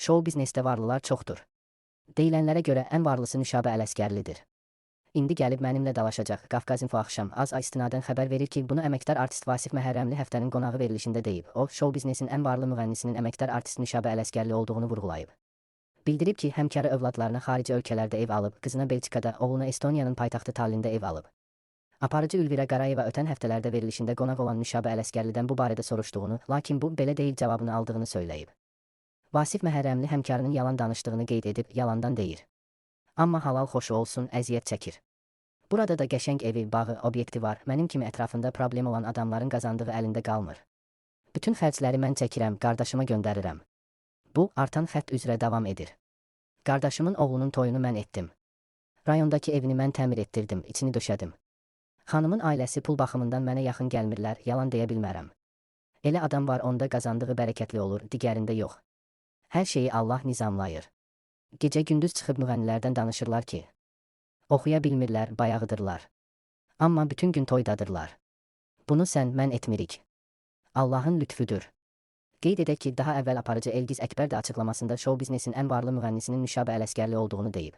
Şou biznesdə varlılar çoxdur. Deyilənlərə görə ən varlısı Nüşabə Ələsgərlidir. İndi gəlib mənimlə dalaşacaq. Qafqazinfo axşam az ay istinadən xəbər verir ki, bunu əməkdar artist Vasif Məhərrəmli həftənin qonağı verilişində deyib. O, şou biznesin ən varlı müğənnisinin əməkdar artist Nüşabə Ələsgərli olduğunu vurğulayıb. Bildirib ki, həmkarı övladlarına xarici ölkələrdə ev alıb, qızına Belçikada, oğluna Estoniyanın paytaxtı Tallində ev alıb. Aparıcı Ülvirə Qarayeva ötən həftələrdə verilişində qonaq olan Nüşabə Ələsgərlidən bu barədə soruşduğunu, lakin bu belə deyil cavabını aldığını söyləyib. Vasif Məhərrəmli həmkarının yalan danışdığını qeyd edib, yalandan deyir. Amma halal xoşu olsun, əziyyət çəkir. Burada da qəşəng evi, bağı, obyekti var, mənim kimi ətrafında problem olan adamların qazandığı əlində qalmır. Bütün xərcləri mən çəkirəm, qardaşıma göndərirəm. Bu, artan xətt üzrə davam edir. Qardaşımın oğlunun toyunu mən etdim. Rayondakı evini mən təmir etdirdim, içini döşədim. Xanımın ailəsi pul baxımından mənə yaxın gəlmirlər, yalan deyə bilmərəm. Elə adam var, onda qazandığı bərəkətli olur, digərində yox. Hər şeyi Allah nizamlayır. Gecə-gündüz çıxıb müğənnilərdən danışırlar ki, oxuya bilmirlər, bayağıdırlar. Amma bütün gün toydadırlar. Bunu sən, mən etmirik. Allahın lütfüdür. Qeyd edək ki, daha əvvəl aparıcı Elgiz Əkbər də açıqlamasında şou biznesin ən varlı müğənnisinin Nüşabə Ələsgərli olduğunu deyib.